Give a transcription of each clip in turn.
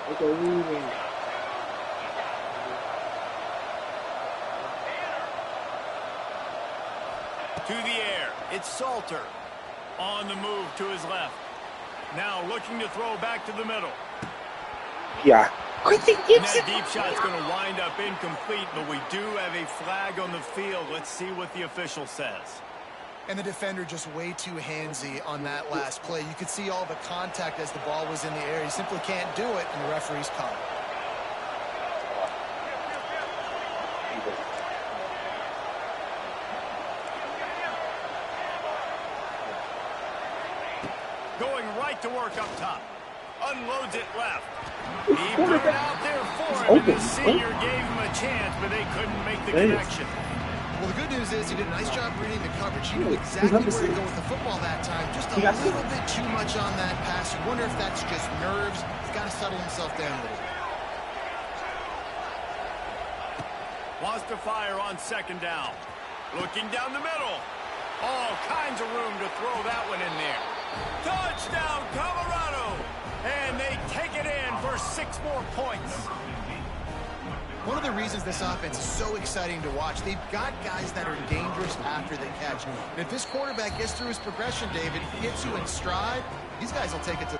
To the air, it's Salter. On the move to his left. Now looking to throw back to the middle. Yeah. And that deep shot's going to wind up incomplete, but we do have a flag on the field. Let's see what the official says. And the defender just way too handsy on that last play. You could see all the contact as the ball was in the air. He simply can't do it, and the referee's caught it. Going right to work up top. Unloads it left. He put it out there for him, and the senior gave him a chance, but they couldn't make the connection. Well, the good news is he did a nice job reading the coverage. He knew exactly where to go with the football that time. Just a little bit too much on that pass. You wonder if that's just nerves. He's got to settle himself down a little bit. Wants to fire on second down. Looking down the middle. All kinds of room to throw that one in there. Touchdown, Colorado! And they take it in for 6 more points. One of the reasons this offense is so exciting to watch, they've got guys that are dangerous after they catch. And if this quarterback gets through his progression, David, hits you in stride, these guys will take it to...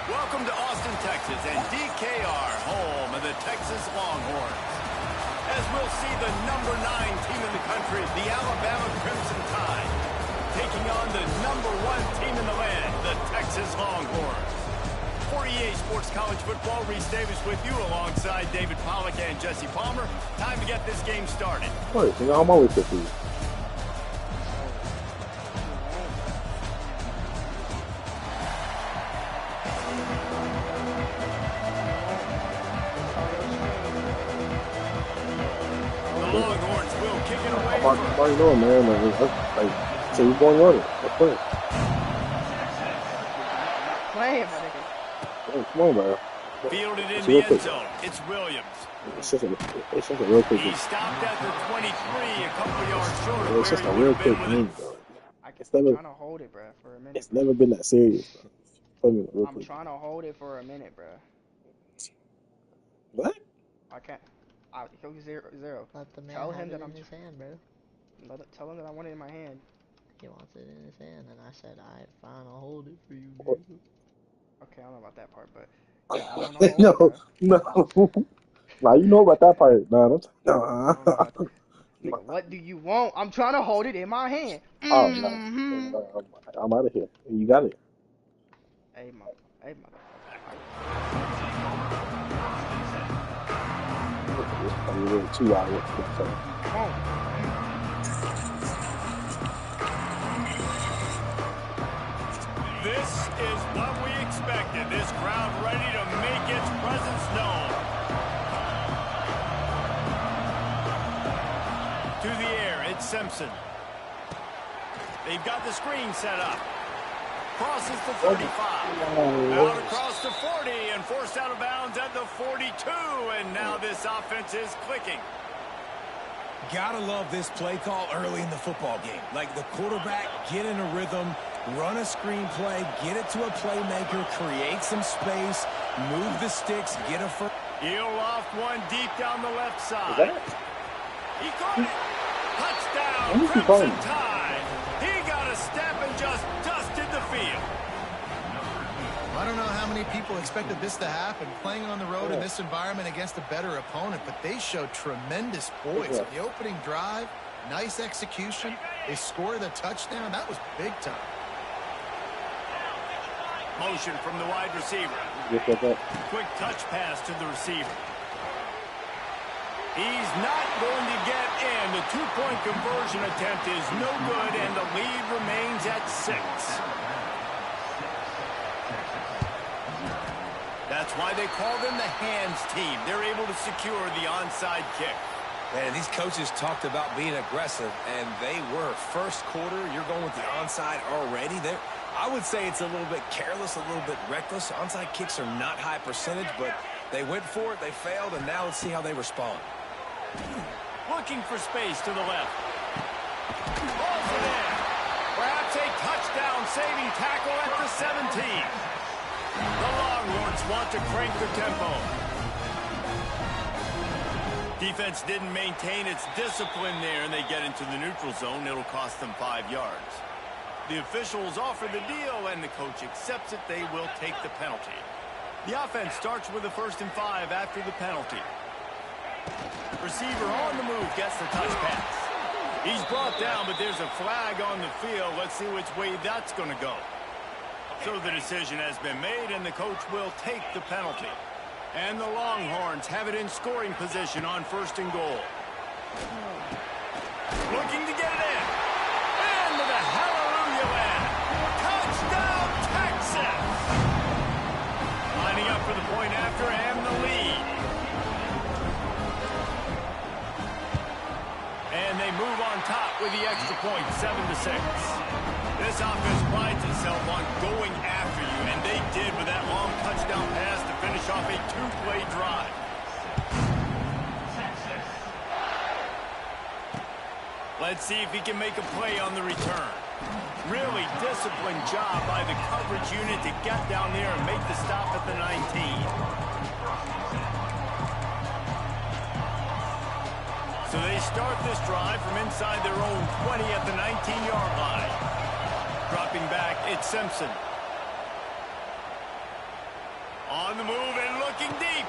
Welcome to Austin, Texas, and DKR, home of the Texas Longhorns. As we'll see the number 9 team in the country, the Alabama Crimson Tide, taking on the number 1 team in the land, the Texas Longhorns. For EA Sports College Football, Reese Davis with you alongside David Pollack and Jesse Palmer. Time to get this game started. I'm always with you. I already know, man. Like, so you're going to run it. Let's play it. Play it, my nigga. Hey, come on, man. Fielded in the end zone. It's Williams. It's just a real quick game. He stopped at the 23, a couple yards short of it's just a real quick game, bro. I'm trying to hold it, bro, for a minute. It's never been that serious, bro. I'm trying to hold it for a minute, bro. What? I can't. He'll be 0-0. Let the man tell have him it that in I'm his hand, bro. Tell him that I want it in my hand. He wants it in his hand, and I said, "Alright, fine, I'll hold it for you." Okay, I don't know about that part, but yeah, I don't know. No. Nah, you know about that part, man. Nigga, what do you want? I'm trying to hold it in my hand. Oh, no. I'm out of here. You got it. Hey, motherfucker. It's probably really 2 hours. Come on. This is what we expected. This crowd ready to make its presence known. To the air, it's Simpson. They've got the screen set up. Crosses to 35. Out across to 40 and forced out of bounds at the 42. And now this offense is clicking. Gotta love this play call early in the football game. Like the quarterback, get in a rhythm, run a screen play, get it to a playmaker, create some space, move the sticks, get a first. He'll loft one deep down the left side. He caught it. Touchdown, Crimson Tide. He got a step and just dusted the field. I don't know how many people expected this to happen, playing on the road in this environment against a better opponent, but they showed tremendous poise. The opening drive, nice execution. They scored a touchdown. That was big time. Motion from the wide receiver. Quick touch pass to the receiver. He's not going to get in. The two-point conversion attempt is no good, and the lead remains at 6. That's why they call them the hands team. They're able to secure the onside kick. Man, these coaches talked about being aggressive, and they were. First quarter, you're going with the onside already. I would say it's a little bit careless, a little bit reckless. Onside kicks are not high percentage, but they went for it, they failed, and now let's see how they respond. Looking for space to the left. Balls it in. Perhaps a touchdown-saving tackle at the 17. The Longhorns want to crank the tempo. Defense didn't maintain its discipline there, and they get into the neutral zone. It'll cost them 5 yards. The officials offer the deal, and the coach accepts it. They will take the penalty. The offense starts with a 1st and 5 after the penalty. Receiver on the move gets the touch pass. He's brought down, but there's a flag on the field. Let's see which way that's going to go. So the decision has been made, and the coach will take the penalty. And the Longhorns have it in scoring position on 1st and goal. Looking to get it in. Into the hallelujah land. Touchdown, Texas! Lining up for the point after and the lead. And they move on top with the extra point, 7-6. This offense prides itself on going after you, and they did with that long touchdown pass to finish off a 2-play drive. Let's see if he can make a play on the return. Really disciplined job by the coverage unit to get down there and make the stop at the 19. So they start this drive from inside their own 20 at the 19-yard line. Dropping back, it's Simpson. On the move and looking deep.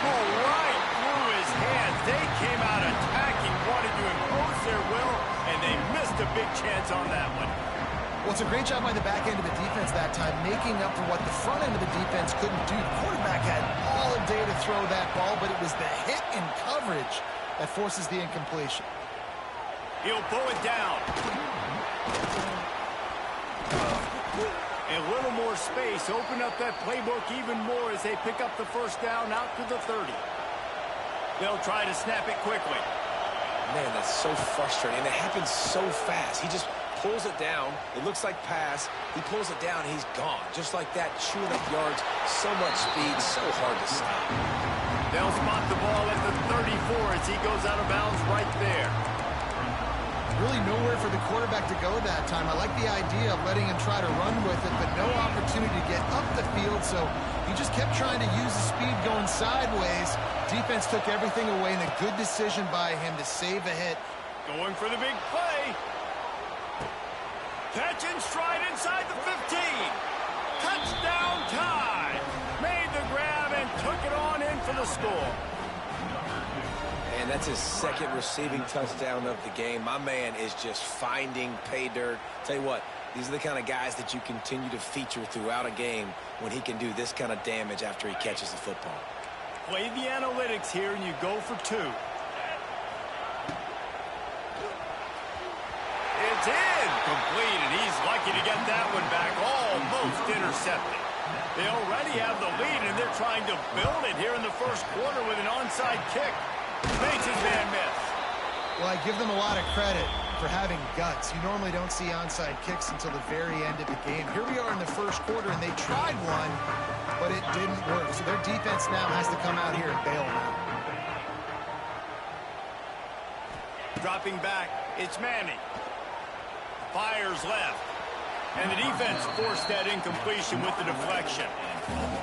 Oh, right through his hands. They came out attacking, wanted to impose their will, and they missed a big chance on that one. Well, it's a great job by the back end of the defense that time, making up for what the front end of the defense couldn't do. The quarterback had all day to throw that ball, but it was the hit in coverage that forces the incompletion. He'll pull it down. A little more space. Open up that playbook even more as they pick up the 1st down out to the 30. They'll try to snap it quickly. Man, that's so frustrating. And it happens so fast. He just pulls it down. It looks like pass. He pulls it down, and he's gone. Just like that, chewing up yards. So much speed, so hard to stop. They'll spot the ball at the 34 as he goes out of bounds right there. Really nowhere for the quarterback to go that time. I like the idea of letting him try to run with it, but no opportunity to get up the field, so he just kept trying to use the speed going sideways. Defense took everything away, and a good decision by him to save a hit. Going for the big play. Catch in stride inside the 15. Touchdown tie. Made the grab and took it on in for the score. And that's his 2nd receiving touchdown of the game. My man is just finding pay dirt. Tell you what, these are the kind of guys that you continue to feature throughout a game when he can do this kind of damage after he catches the football. Play the analytics here, and you go for 2. It's in. Complete, and he's lucky to get that one back. Almost intercepted. They already have the lead, and they're trying to build it here in the 1st quarter with an onside kick. Makes his man miss. Well, I give them a lot of credit for having guts. You normally don't see onside kicks until the very end of the game. Here we are in the 1st quarter, and they tried one, but it didn't work. So their defense now has to come out here and bail them out. Dropping back, it's Manning. Fires left. And the defense forced that incompletion with the deflection.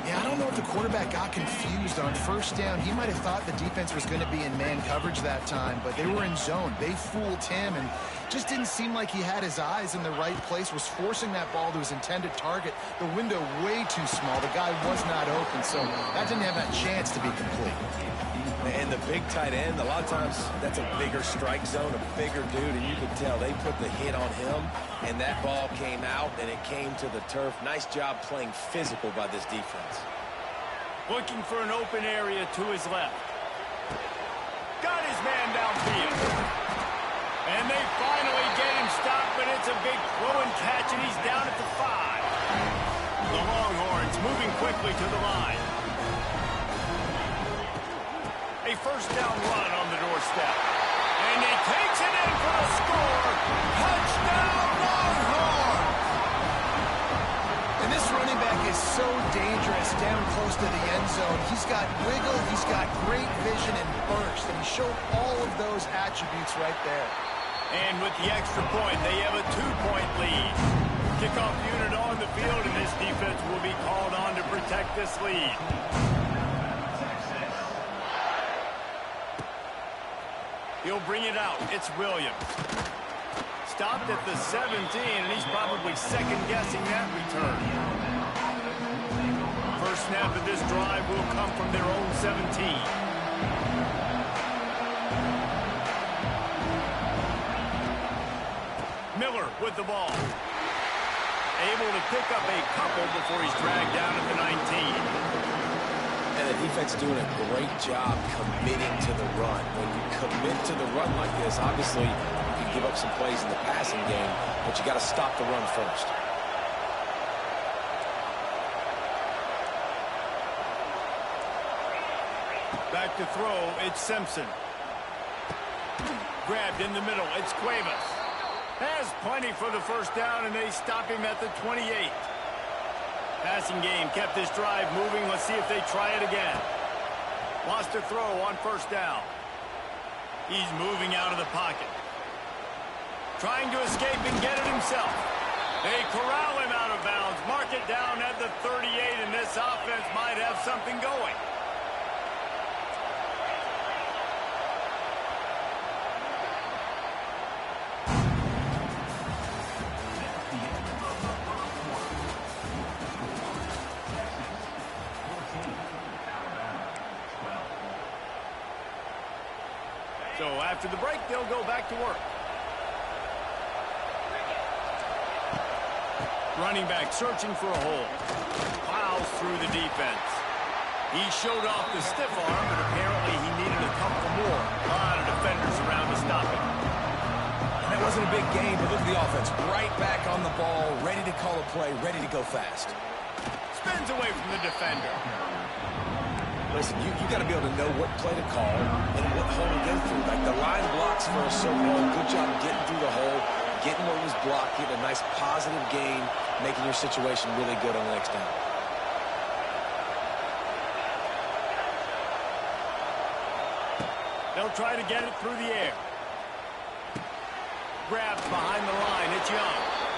Yeah, I don't know if the quarterback got confused on first down. He might have thought the defense was going to be in man coverage that time, but they were in zone. They fooled him and just didn't seem like he had his eyes in the right place, was forcing that ball to his intended target. The window way too small. The guy was not open, so that didn't have that chance to be complete. And the big tight end, a lot of times that's a bigger strike zone, a bigger dude, and you can tell they put the hit on him, and that ball came out, and it came to the turf. Nice job playing physical by this defense. Looking for an open area to his left. Got his man downfield. And they finally get him stopped, but it's a big throw and catch, and he's down at the 5. The Longhorns moving quickly to the line. A first down run on the doorstep. And he takes it in for the score. Touchdown, Longhorns! And this running back is so dangerous down close to the end zone. He's got wiggle, he's got great vision and burst, and he showed all of those attributes right there. And with the extra point, they have a 2-point lead. Kickoff unit on the field, and this defense will be called on to protect this lead. He'll bring it out. It's Williams. Stopped at the 17, and he's probably second-guessing that return. First snap of this drive will come from their own 17. Miller with the ball. Able to pick up a couple before he's dragged down at the 19. And the defense doing a great job committing to the run. When you commit to the run like this, obviously you can give up some plays in the passing game, but you got to stop the run first. Back to throw, it's Simpson. Grabbed in the middle, it's Cuevas. Has plenty for the first down, and they stop him at the 28. Passing game kept this drive moving. Let's see if they try it again. Lost a throw on first down. He's moving out of the pocket. Trying to escape and get it himself. They corral him out of bounds. Mark it down at the 38, and this offense might have something going. So after the break, they'll go back to work. Running back searching for a hole. Plows through the defense. He showed off the stiff arm, but apparently he needed a couple more. A lot of defenders around to stop him. And that wasn't a big game, but look at the offense. Right back on the ball, ready to call a play, ready to go fast. Spins away from the defender. Listen, you got to be able to know what play to call and what hole to go through. Like the line blocks for a certain hole. Good job getting through the hole, getting what was blocked, getting a nice positive gain, making your situation really good on the next down. They'll try to get it through the air. Grabbed behind the line. It's Young.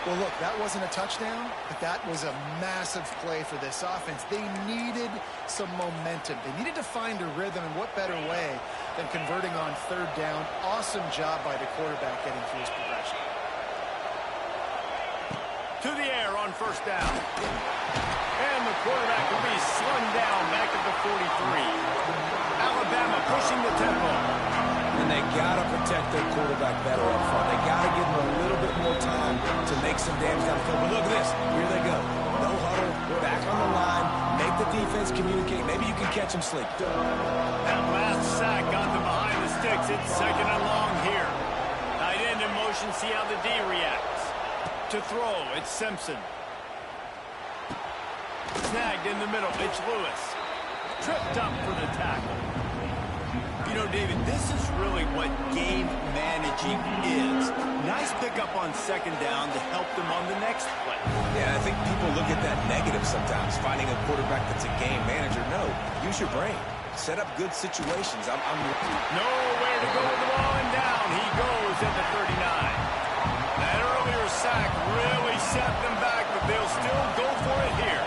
Well, look, that wasn't a touchdown, but that was a massive play for this offense. They needed some momentum. They needed to find a rhythm, and what better way than converting on third down. Awesome job by the quarterback getting through his progression. To the air on first down. And the quarterback will be slung down back at the 43. Alabama pushing the tempo. And they got to protect their quarterback better up front. They got to give him a little bit more time to make some damage down the field. But look at this. Here they go. No huddle. Back on the line. Make the defense communicate. Maybe you can catch them sleeping. That last sack got them behind the sticks. It's second and long here. Tight end in motion. See how the D reacts. To throw, it's Simpson. Snagged in the middle. It's Lewis. Tripped up for the tackle. You know, David, this is really what game managing is. Nice pickup on second down to help them on the next play. Yeah, I think people look at that negative sometimes, finding a quarterback that's a game manager. No, use your brain. Set up good situations. Nowhere to go with the ball, and down he goes at the 39. That earlier sack really set them back, but they'll still go for it here.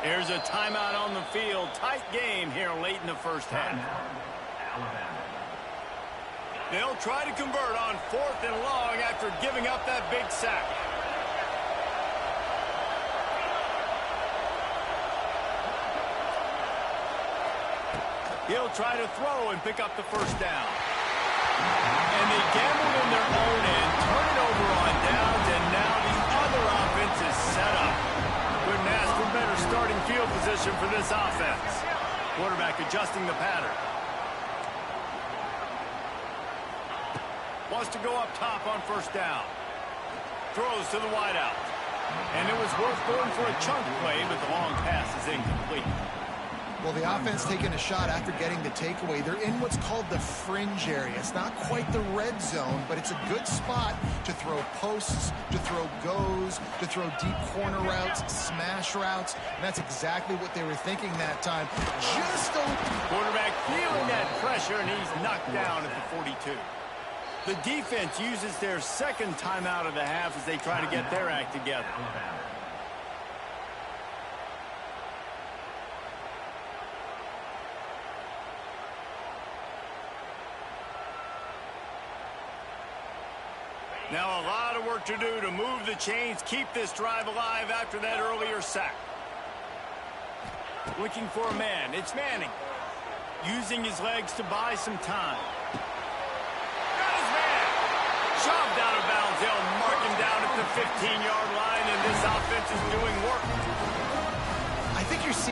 Here's a timeout on the field. Tight game here late in the first half. They'll try to convert on 4th and long after giving up that big sack. He'll try to throw and pick up the first down. And they gambled in their own end, turn it over on downs, and now the other offense is set up. Couldn't ask for better starting field position for this offense. Quarterback adjusting the pattern. Wants to go up top on first down. Throws to the wideout. And it was worth going for a chunk play, but the long pass is incomplete. Well, the offense taking a shot after getting the takeaway. They're in what's called the fringe area. It's not quite the red zone, but it's a good spot to throw posts, to throw goes, to throw deep corner routes, smash routes. And that's exactly what they were thinking that time. Just a quarterback feeling that pressure, and he's knocked down at the 42. The defense uses their second timeout of the half as they try to get their act together. Now a lot of work to do to move the chains, keep this drive alive after that earlier sack. Looking for a man. It's Manning. Using his legs to buy some time. Got his man. Shoved out of bounds. They'll mark him down at the 15-yard line, and this offense is doing work. I think you're seeing...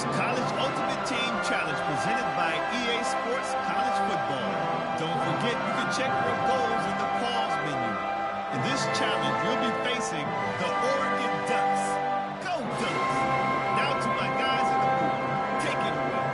College Ultimate Team Challenge presented by EA Sports College Football. Don't forget you can check your goals in the pause menu. In this challenge, you'll be facing the Oregon Ducks. Go Ducks! Now to my guys in the booth. Take it away.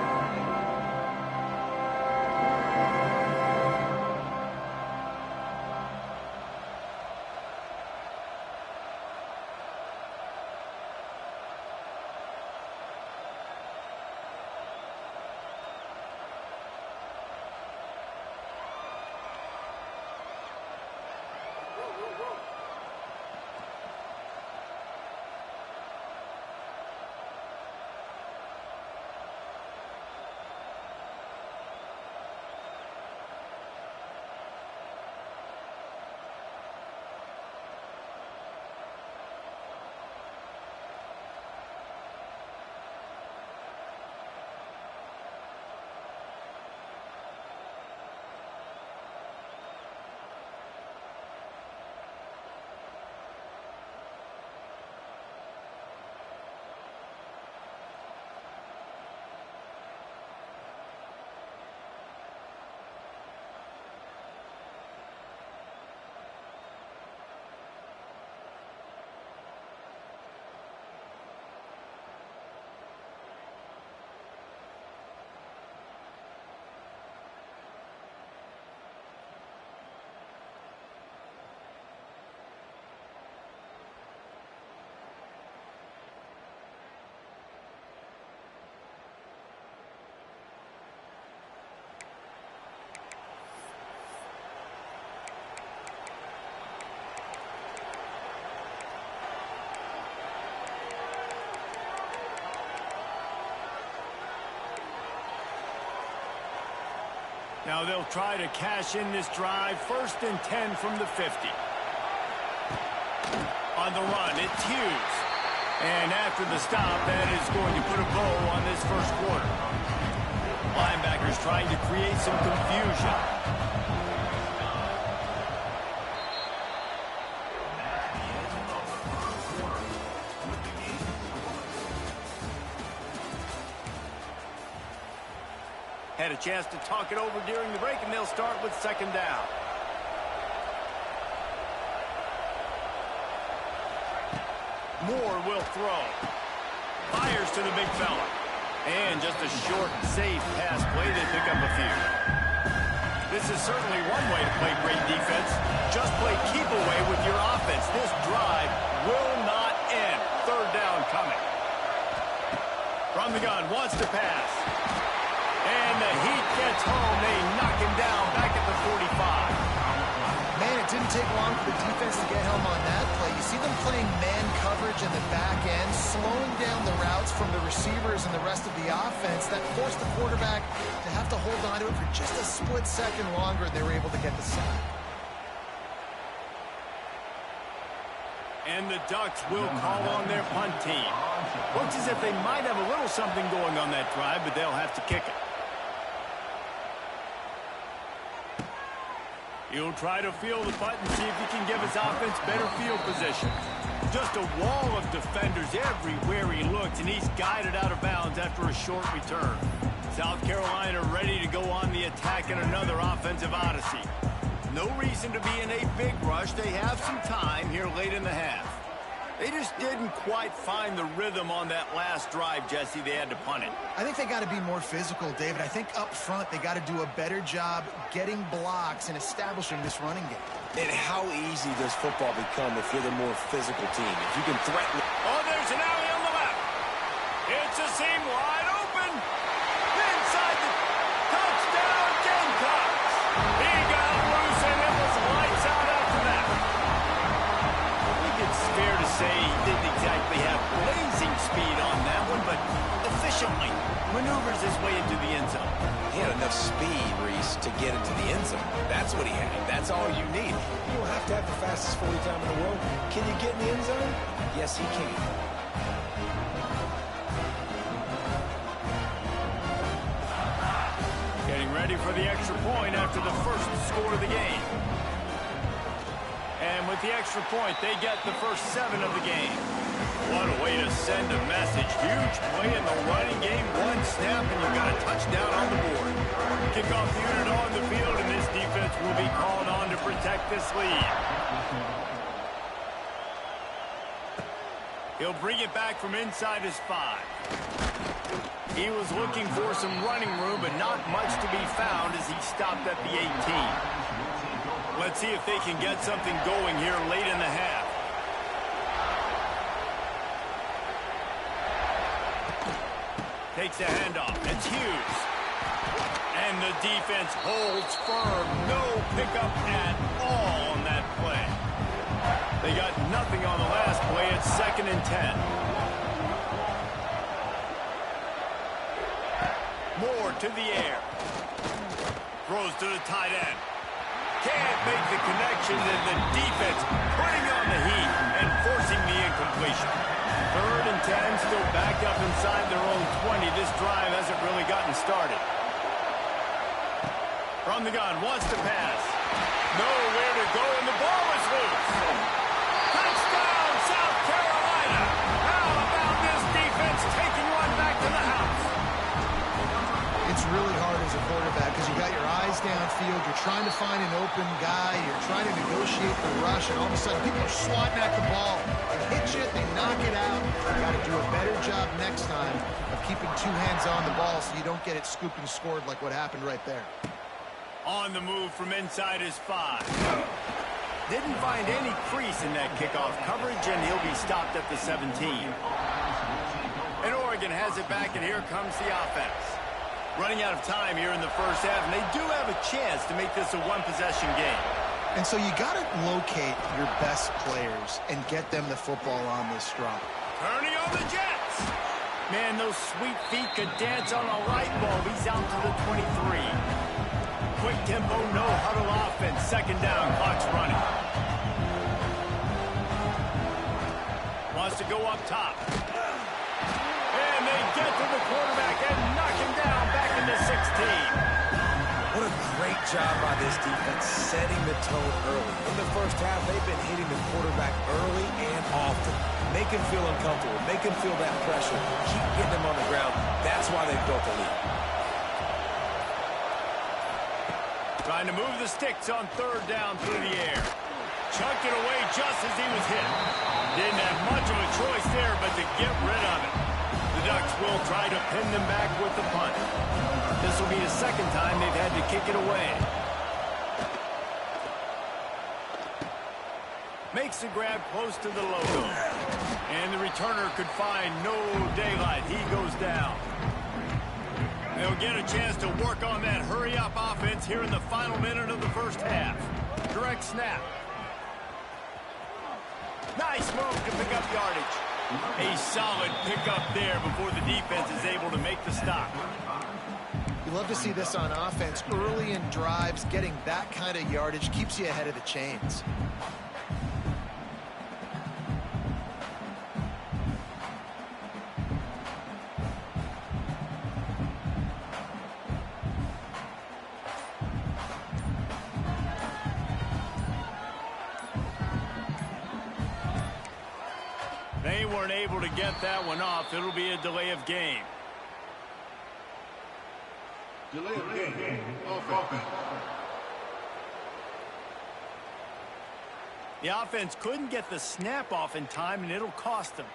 Now they'll try to cash in this drive. 1st and 10 from the 50. On the run, it's Hughes. And after the stop, that is going to put a bow on this first quarter. Linebackers trying to create some confusion. Had a chance to talk it over during the break, and they'll start with 2nd down. Moore will throw. Fires to the big fella. And just a short, safe pass play. They pick up a few. This is certainly one way to play great defense. Just play keep away with your offense. This drive will not end. 3rd down coming. From the gun, wants to pass. And the Heat gets home. They knock him down back at the 45. Man, it didn't take long for the defense to get home on that play. You see them playing man coverage in the back end, slowing down the routes from the receivers and the rest of the offense. That forced the quarterback to have to hold on to it for just a split second longer, and they were able to get the sack. And the Ducks will call on their punt team. Looks as if they might have a little something going on that drive, but they'll have to kick it. He'll try to feel the punt and see if he can give his offense better field position. Just a wall of defenders everywhere he looked, and he's guided out of bounds after a short return. South Carolina ready to go on the attack in another offensive odyssey. No reason to be in a big rush. They have some time here late in the half. They just didn't quite find the rhythm on that last drive, Jesse. They had to punt it. I think they got to be more physical, David. I think up front they got to do a better job getting blocks and establishing this running game. And how easy does football become if you're the more physical team? If you can threaten... Oh, there's an alley on the left. It's a seam wide open. Inside the touchdown, Gamecocks. He got loose, and it was lights out after that. I think it's fair to say he didn't exactly have blazing speed on that one, but efficiently maneuvers his way into the end zone. He had enough speed, Reese, to get into the end zone. That's what he had. That's all you need. You don't have to have the fastest 40 time in the world. Can you get in the end zone? Yes, he can. Getting ready for the extra point after the first score of the game. And with the extra point, they get the first 7 of the game. What a way to send a message. Huge play in the running game. One snap, and you've got a touchdown on the board. Kickoff unit on the field, and this defense will be called on to protect this lead. He'll bring it back from inside his 5. He was looking for some running room, but not much to be found as he stopped at the 18. Let's see if they can get something going here late in the half. Takes a handoff. It's Hughes. And the defense holds firm. No pickup at all on that play. They got nothing on the last play. It's 2nd and 10. Moore to the air. Throws to the tight end. Can't make the connection, and the defense putting on the heat and forcing the incompletion. 3rd and 10, still backed up inside their own 20. This drive hasn't really gotten started. From the gun, wants to pass. Nowhere to go, and the ball is loose. Touchdown, South Carolina. How about this defense taking one back to the house? It's really hard as a quarterback because you got your eyes downfield. You're trying to find an open guy. You're trying to negotiate the rush, and all of a sudden people are swatting at the ball. They hit you, they knock it out. You got to do a better job next time of keeping 2 hands on the ball so you don't get it scooped and scored like what happened right there. On the move from inside his 5. Didn't find any crease in that kickoff coverage, and he'll be stopped at the 17. And Oregon has it back, and here comes the offense. Running out of time here in the first half, and they do have a chance to make this a one-possession game. And so you got to locate your best players and get them the football on this drive. Turning on the Jets. Man, those sweet feet could dance on a light bulb. He's out to the 23. quick tempo, no huddle offense. Second down, clock's running. Wants to go up top. And they get to the quarterback and knock him down back into 16. What a great job by this defense setting the tone early. In the first half, they've been hitting the quarterback early and often. Make him feel uncomfortable. Make him feel that pressure. Keep getting him on the ground. That's why they've built the lead. Trying to move the sticks on third down through the air. Chucked it away just as he was hit. Didn't have much of a choice there but to get rid of it. The Ducks will try to pin them back with the punt. This will be the second time they've had to kick it away. Makes the grab close to the logo. And the returner could find no daylight. He goes down. They'll get a chance to work on that hurry-up offense here in the final minute of the first half. Direct snap. Nice move to pick up yardage. A solid pickup there before the defense is able to make the stop. You love to see this on offense. Early in drives, getting that kind of yardage keeps you ahead of the chains. They weren't able to get that one off. It'll be a delay of game. Delay of game. Offense. The offense couldn't get the snap off in time, and it'll cost them.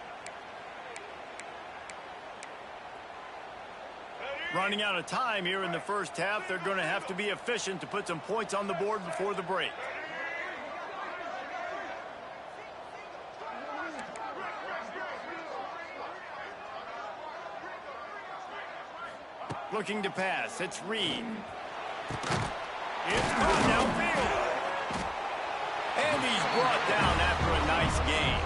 Running out of time here in the first half, they're going to have to be efficient to put some points on the board before the break. Looking to pass. It's Reed. It's caught downfield. And he's brought down after a nice gain.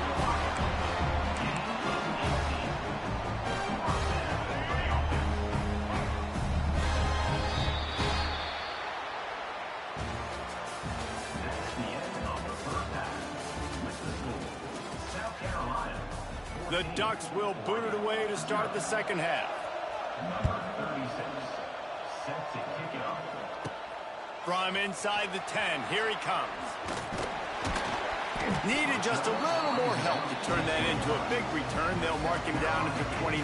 The Ducks will boot it away to start the second half. From inside the 10, here he comes. Needed just a little more help to turn that into a big return. They'll mark him down at the 29.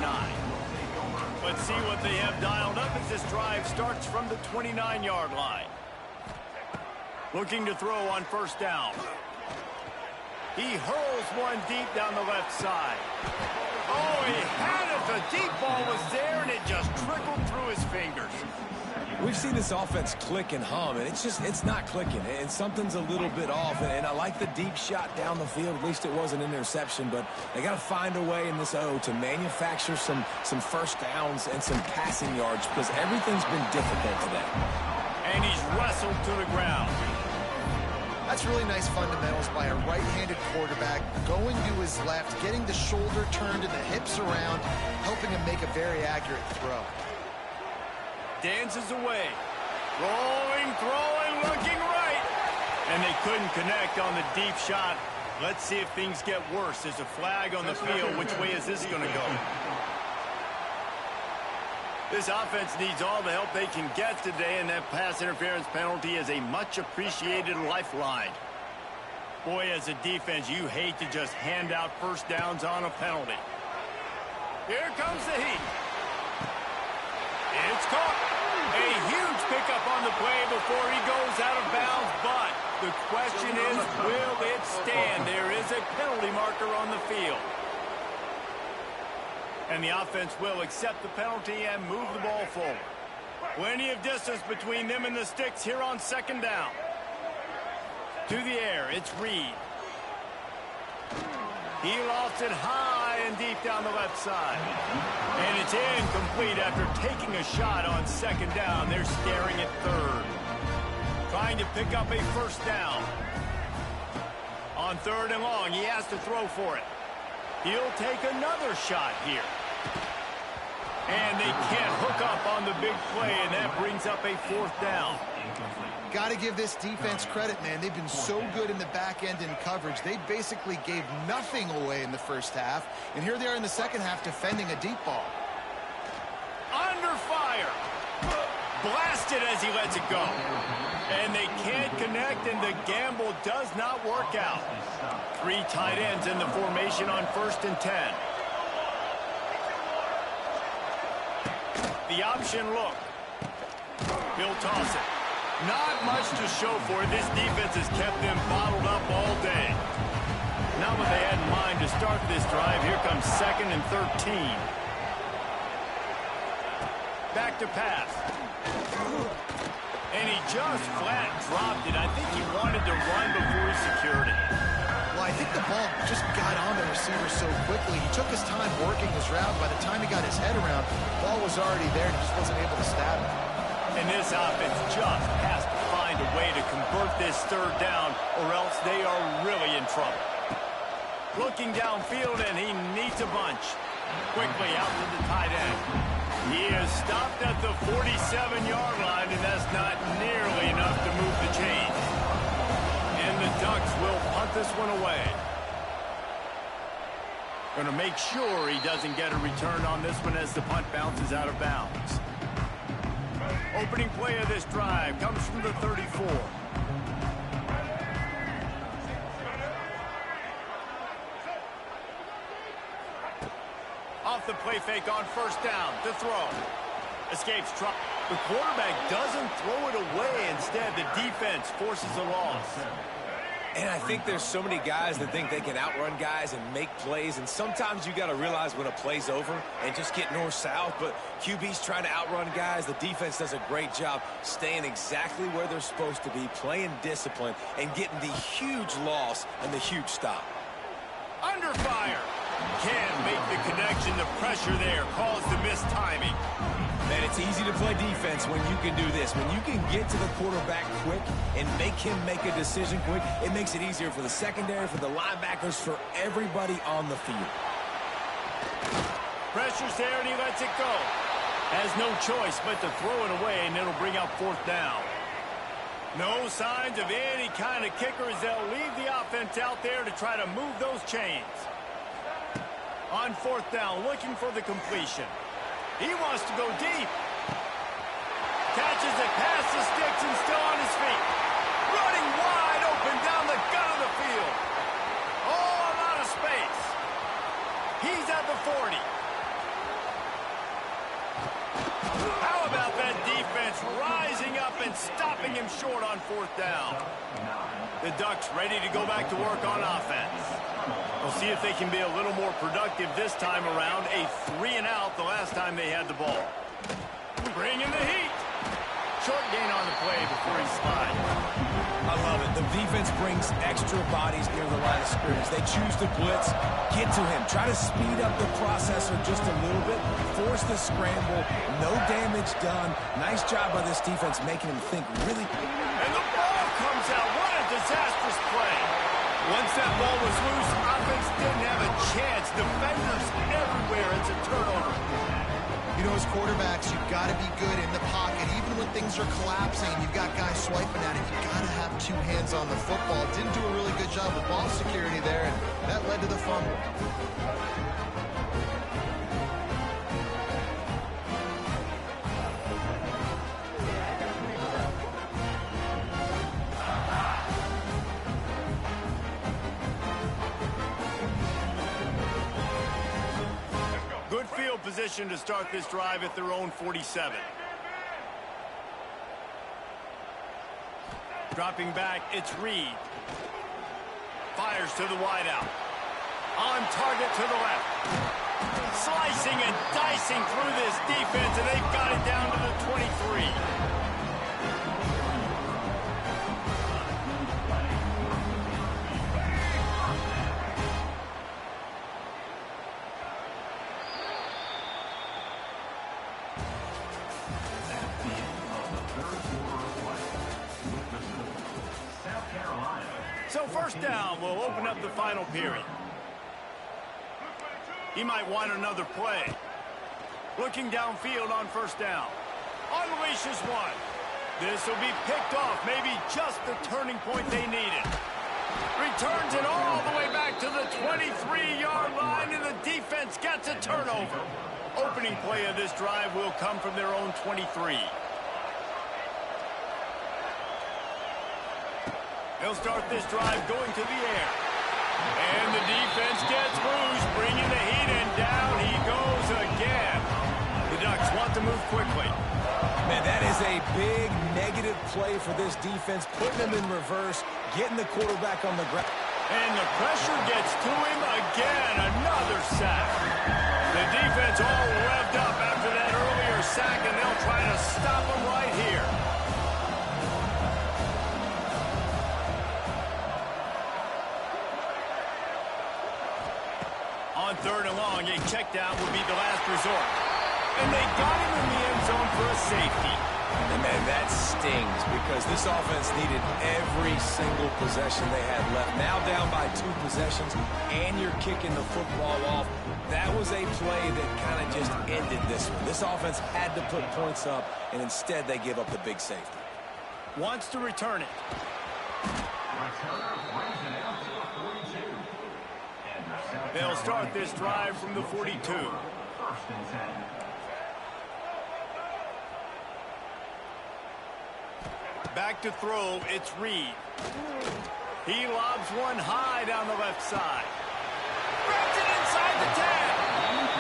Let's see what they have dialed up as this drive starts from the 29-yard line. Looking to throw on first down. He hurls one deep down the left side. Oh, he had it. The deep ball was there, and it just trickled through his fingers. We've seen this offense click and hum, and it's not clicking, and something's a little bit off. And I like the deep shot down the field. At least it was an interception, but they got to find a way in this O to manufacture some first downs and some passing yards because everything's been difficult today. And he's wrestled to the ground. That's really nice fundamentals by a right-handed quarterback, going to his left, getting the shoulder turned and the hips around, helping him make a very accurate throw. Dances away. Rolling, throwing, looking right. And they couldn't connect on the deep shot. Let's see if things get worse. There's a flag on the field. Which way is this going to go? This offense needs all the help they can get today, and that pass interference penalty is a much-appreciated lifeline. Boy, as a defense, you hate to just hand out first downs on a penalty. Here comes the heat. It's caught. A huge pickup on the play before he goes out of bounds, but the question is, will it stand? There is a penalty marker on the field. And the offense will accept the penalty and move the ball forward. Plenty of distance between them and the sticks here on second down. To the air, it's Reed. He lofts it high and deep down the left side. And it's incomplete after taking a shot on second down. They're staring at third. Trying to pick up a first down. On third and long, he has to throw for it. He'll take another shot here. And they can't hook up on the big play, and that brings up a 4th down. Got to give this defense credit, man. They've been so good in the back end in coverage. They basically gave nothing away in the first half, and here they are in the second half defending a deep ball. Under fire. Blasted as he lets it go. And they can't connect, and the gamble does not work out. 3 tight ends in the formation on 1st and 10. The option look. He'll toss it. Not much to show for it. This defense has kept them bottled up all day. Not what they had in mind to start this drive. Here comes 2nd and 13. Back to pass. And he just flat dropped it. I think he wanted to run before he secured it. Well, I think the ball just got on the receiver so quickly. He took his time working his route. By the time he got his head around, the ball was already there, and he just wasn't able to stab it. And this offense just has to find a way to convert this 3rd down, or else they are really in trouble. Looking downfield, and he needs a bunch. Quickly out to the tight end. He is stopped at the 47-yard line, and that's not nearly enough to move the chains. And the Ducks will punt this one away. Going to make sure he doesn't get a return on this one as the punt bounces out of bounds. Opening play of this drive comes from the 34. Off the play fake on 1st down to throw. Escapes trouble. The quarterback doesn't throw it away. Instead, the defense forces a loss. And I think there's so many guys that think they can outrun guys and make plays, and sometimes you got to realize when a play's over and just get north-south, but QB's trying to outrun guys. The defense does a great job staying exactly where they're supposed to be, playing discipline, and getting the huge loss and the huge stop. Under fire. Can't make the connection. The pressure there caused the missed timing. Man, it's easy to play defense when you can do this. When you can get to the quarterback quick and make him make a decision quick, it makes it easier for the secondary, for the linebackers, for everybody on the field. Pressure's there, and he lets it go. Has no choice but to throw it away, and it'll bring up 4th down. No signs of any kind of kicker as they'll leave the offense out there to try to move those chains. On 4th down, looking for the completion. He wants to go deep. Catches it past the sticks and still on his feet. Running wide open down the gut of the field. All out of space. He's at the 40. How about that defense rising up and stopping him short on 4th down? The Ducks ready to go back to work on offense. We'll see if they can be a little more productive this time around. A 3-and-out the last time they had the ball. Bringing the heat. Short gain on the play before he slides. I love it. The defense brings extra bodies near the line of scrimmage. They choose to blitz, get to him, try to speed up the processor just a little bit, force the scramble, no damage done. Nice job by this defense making him think really. And the ball comes out. What a disastrous play. Once that ball was loose, offense didn't have a chance. Defenders everywhere. It's a turnover. You know, as quarterbacks, you've got to be good in the pocket. Even when things are collapsing and you've got guys swiping at it, you've got to have 2 hands on the football. Didn't do a really good job with ball security there, and that led to the fumble. Good field position to start this drive at their own 47. Dropping back, it's Reed. Fires to the wideout. On target to the left. Slicing and dicing through this defense, and they've got it down to the 23. So 1st down will open up the final period. He might want another play. Looking downfield on first down. Unleashes one. This will be picked off. Maybe just the turning point they needed. Returns it all the way back to the 23-yard line, and the defense gets a turnover. Opening play of this drive will come from their own 23. They'll start this drive going to the air. And the defense gets loose, bringing the heat, and down he goes again. The Ducks want to move quickly. Man, that is a big negative play for this defense, putting them in reverse, getting the quarterback on the ground. And the pressure gets to him again, another sack. The defense all revved up after that earlier sack, and they'll try to stop him right here. On third and long, a check down would be the last resort. And they got him in the end zone for a safety. And man, that stings because this offense needed every single possession they had left. Now down by 2 possessions, and you're kicking the football off. That was a play that kind of just ended this one. This offense had to put points up, and instead they give up the big safety. Wants to return it. They'll start this drive from the 42. Back to throw, it's Reed. He lobs one high down the left side. Grabs it inside the 10.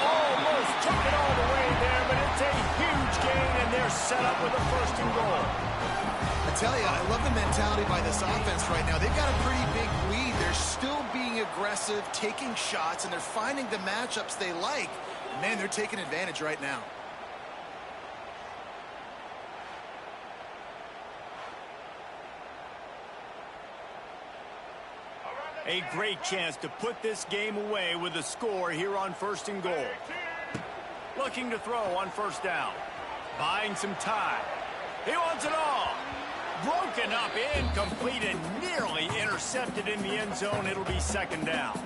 Almost took it all the way there, but it's a huge gain, and they're set up with a first and goal. I tell you, I love the mentality by this offense right now. They've got a pretty big lead. They're still being aggressive, taking shots, and they're finding the matchups they like. Man, they're taking advantage right now. A great chance to put this game away with a score here on first and goal. Looking to throw on first down. Buying some time. He wants it all. Broken up, incomplete, and nearly intercepted in the end zone. It'll be second down.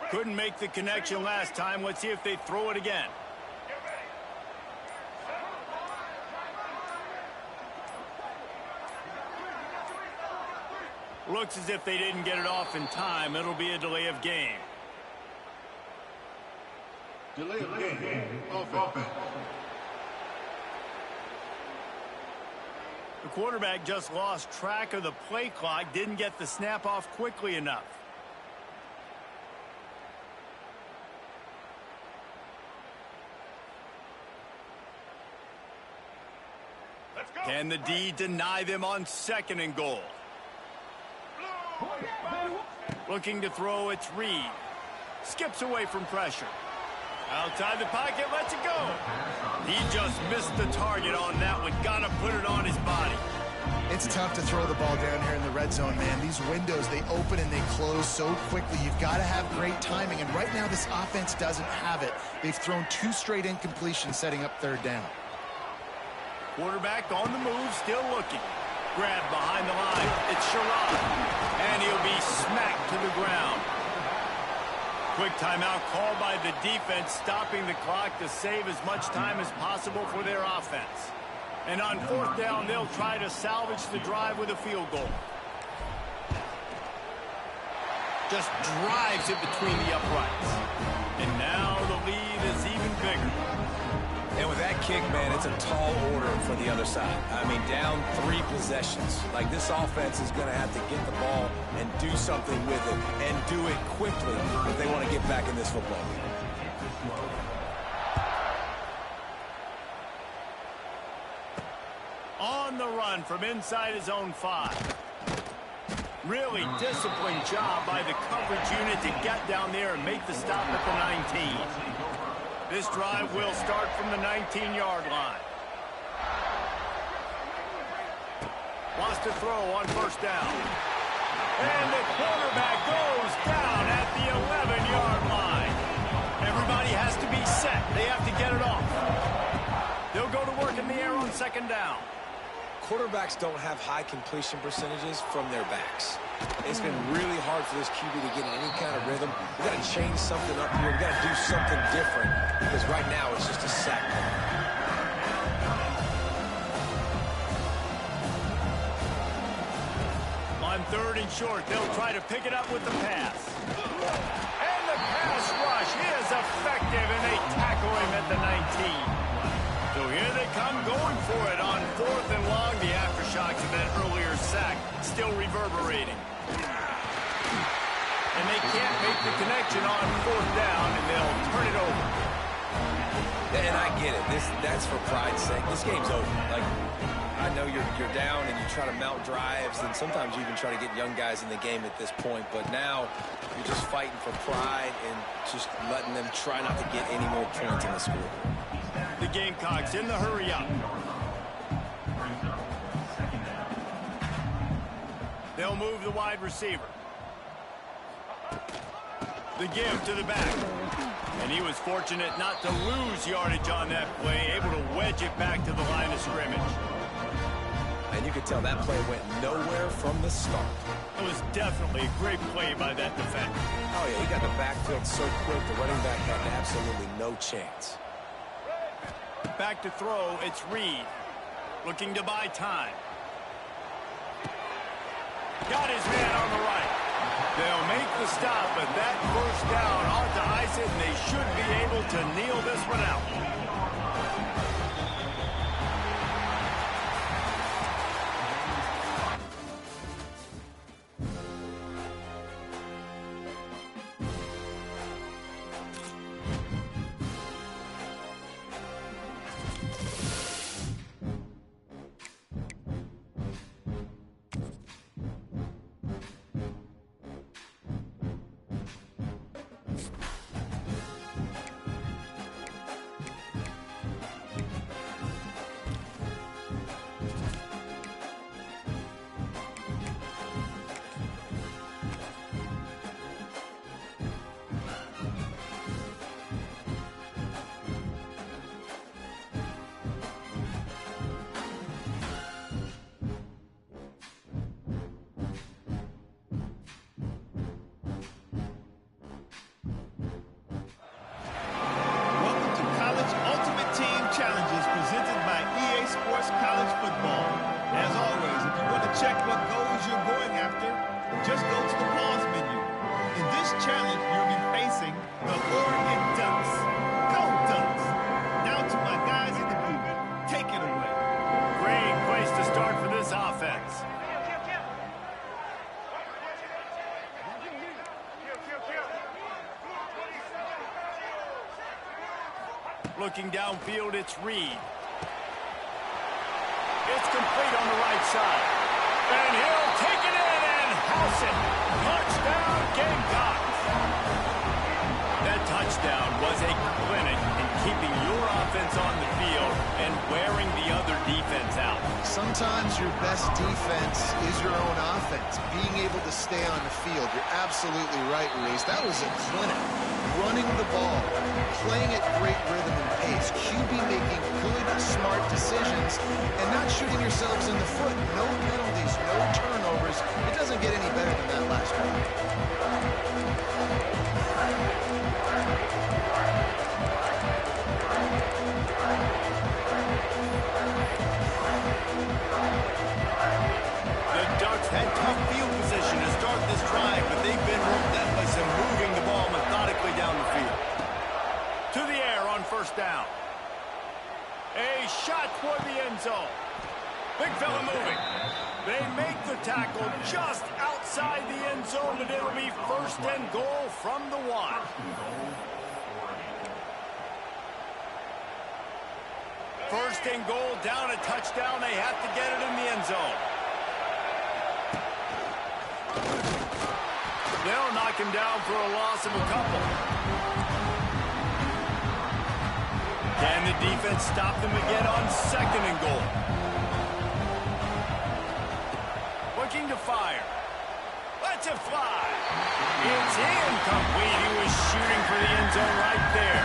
Couldn't make the connection last time. Let's see if they throw it again. Looks as if they didn't get it off in time. It'll be a delay of game. Delay of game. Offense. The quarterback just lost track of the play clock. Didn't get the snap off quickly enough. Can the D deny them on second and goal? Looking to throw, it's Reed. Skips away from pressure. Outside the pocket, lets it go. He just missed the target on that one. Got to put it on his body. It's tough to throw the ball down here in the red zone, man. These windows, they open and they close so quickly. You've got to have great timing, and right now this offense doesn't have it. They've thrown 2 straight incompletions setting up third down. Quarterback on the move, still looking. Grab behind the line. It's Sherrod. And he'll be smacked to the ground. Quick timeout called by the defense, stopping the clock to save as much time as possible for their offense. And on fourth down, they'll try to salvage the drive with a field goal. Just drives it between the uprights. And now the lead is even bigger. And with that kick, man, it's a tall order for the other side. I mean, down 3 possessions. Like, this offense is going to have to get the ball and do something with it, and do it quickly if they want to get back in this football game. On the run from inside his own 5. Really disciplined job by the coverage unit to get down there and make the stop at the 19. This drive will start from the 19-yard line. Wants to throw on first down. And the quarterback goes down at the 11-yard line. Everybody has to be set. They have to get it off. They'll go to work in the air on second down. Quarterbacks don't have high completion percentages from their backs. It's been really hard for this QB to get in any kind of rhythm. We've got to change something up here. We've got to do something different because right now it's just a sack. On third and short, they'll try to pick it up with the pass. And the pass rush is effective, and they tackle him at the 19. So here they come going for it on fourth and long. The aftershocks of that earlier sack still reverberating. And they can't make the connection on fourth down, and they'll turn it over. And I get it. That's for pride's sake. This game's over. Like, I know you're down and you try to mount drives, and sometimes you even try to get young guys in the game at this point. But now you're just fighting for pride and just letting them try not to get any more points in the score. The Gamecocks in the hurry up. They'll move the wide receiver. The give to the back. And he was fortunate not to lose yardage on that play, able to wedge it back to the line of scrimmage. And you could tell that play went nowhere from the start. It was definitely a great play by that defender. Oh, yeah, he got the backfield so quick, the running back had absolutely no chance. Back to throw, it's Reed. Looking to buy time. Got his man on the right. They'll make the stop, but that first down ought to ice it, and they should be able to kneel this one out. Challenges presented by EA Sports College Football. As always, if you want to check what goals you're going after, just go to the pause menu. In this challenge, you'll be facing the Oregon Ducks. Go Ducks! Now to my guys in the booth. Take it away. Great place to start for this offense. Looking downfield, it's Reed. It's complete on the right side. And he'll take it in and house it. Touchdown, Gamecocks. That touchdown was a clinic in keeping your offense on the field and wearing the other defense out. Sometimes your best defense is your own offense. Being able to stay on the field. You're absolutely right, Reese. That was a clinic. Running the ball, playing at great rhythm and pace, QB making good, smart decisions, and not shooting yourselves in the foot. No penalties, no turnovers. It doesn't get any better than that last drive. The Ducks had tough field position to start this drive, but they've been relentless in moving the ball methodically down the field. To the air on first down. A shot toward the end zone. Big fella moving. They make the tackle just outside the end zone, but it'll be first and goal from the 1. First and goal, down a touchdown. They have to get it in the end zone. They'll knock him down for a loss of a couple. Can the defense stop them again on second and goal? looking to fire. Lets it fly. It's incomplete. He was shooting for the end zone right there.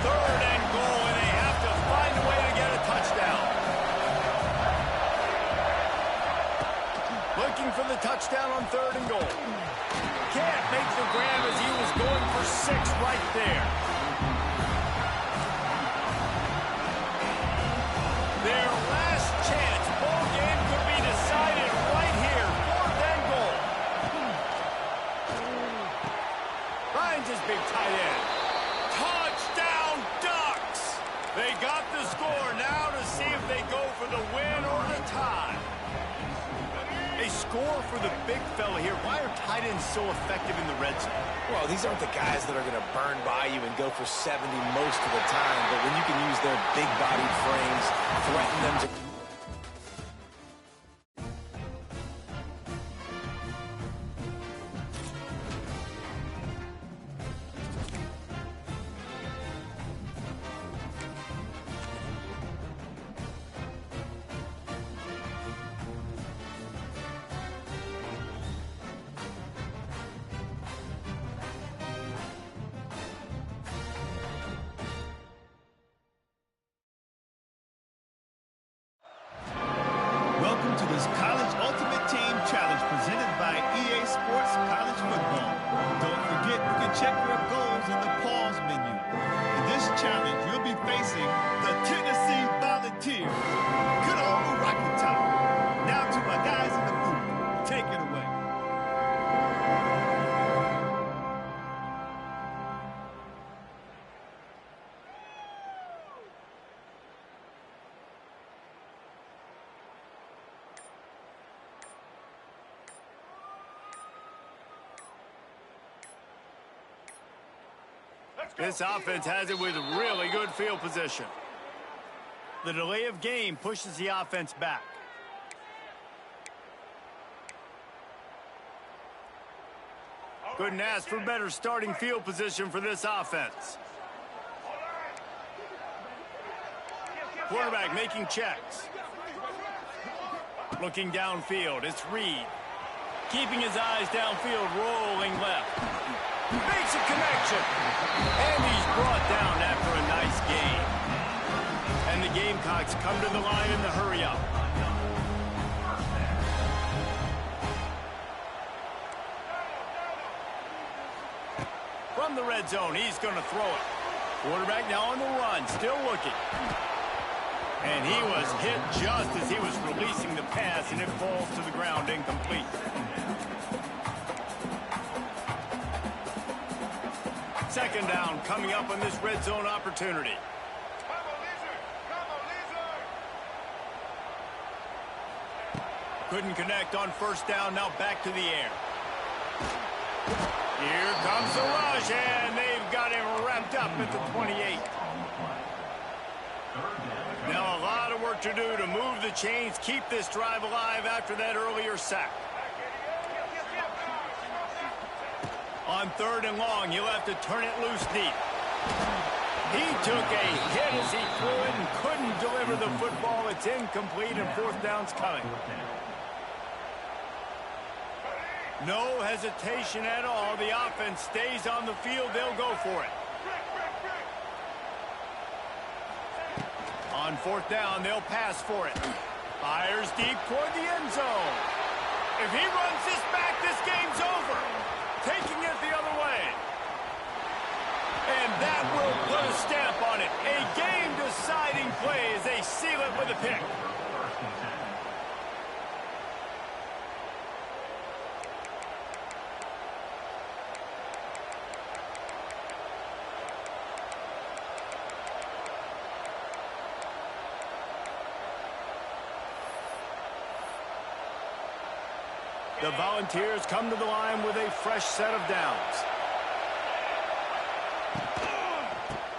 Third and goal, and they have to find a way to get a touchdown. Looking for the touchdown on third and goal. Can't make the grab as he was going for 6 right there. Their last chance. Ball game could be decided right here. 4th and goal. Finds his big tight end. Touchdown Ducks! They got the score now to see if they go for the win or the tie. A score for the big fella here. Why are tight ends so effective in the red zone? Well, these aren't the guys that are going to burn by you and go for 70 most of the time, but when you can use their big-bodied frames, threaten them to... Welcome to this College Ultimate Team Challenge presented by EA Sports College Football. Don't forget, you can check your goals in the pause menu. In this challenge, you'll be facing the Tennessee Volunteers. Good old Rocky Top. Now to my guys in the booth. Take it away. This offense has it with really good field position. The delay of game pushes the offense back. Couldn't ask for better starting field position for this offense. Quarterback making checks. Looking downfield, it's Reed. Keeping his eyes downfield, rolling left. Makes a connection. And he's brought down after a nice game. And the Gamecocks come to the line in the hurry-up. From the red zone, he's going to throw it. Quarterback now on the run, still looking. And he was hit just as he was releasing the pass, and it falls to the ground incomplete. Second down coming up on this red zone opportunity. Couldn't connect on first down, now back to the air. Here comes the rush, and they've got him wrapped up at the 28. Now a lot of work to do to move the chains, keep this drive alive after that earlier sack. On third and long, he'll have to turn it loose deep. He took a hit as he threw it and couldn't deliver the football. It's incomplete, and fourth down's coming. No hesitation at all. The offense stays on the field. They'll go for it. On fourth down, they'll pass for it. Fires deep toward the end zone. If he runs this back, this game's over. Taking it the other way. And that will put a stamp on it. A game-deciding play as they seal it with a pick. The Volunteers come to the line with a fresh set of downs.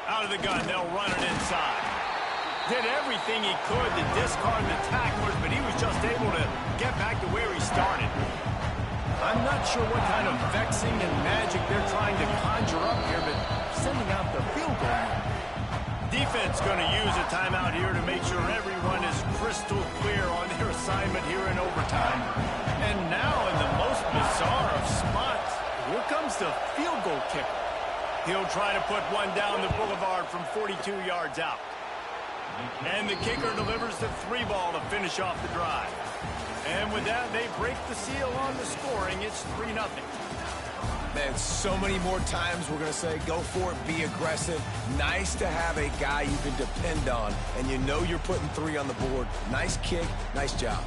Out of the gun, they'll run it inside. Did everything he could to discard the tacklers, but he was just able to get back to where he started. I'm not sure what kind of vexing and magic they're trying to conjure up here, but sending out the field goal. defense going to use a timeout here to make sure everyone is crystal clear on their assignment here in overtime. And now in the most bizarre of spots, here comes the field goal kicker. He'll try to put one down the boulevard from 42 yards out. And the kicker delivers the 3-ball to finish off the drive. And with that, they break the seal on the scoring. It's 3-0. Man, so many more times we're going to say, go for it, be aggressive. Nice to have a guy you can depend on, and you know you're putting 3 on the board. Nice kick, nice job.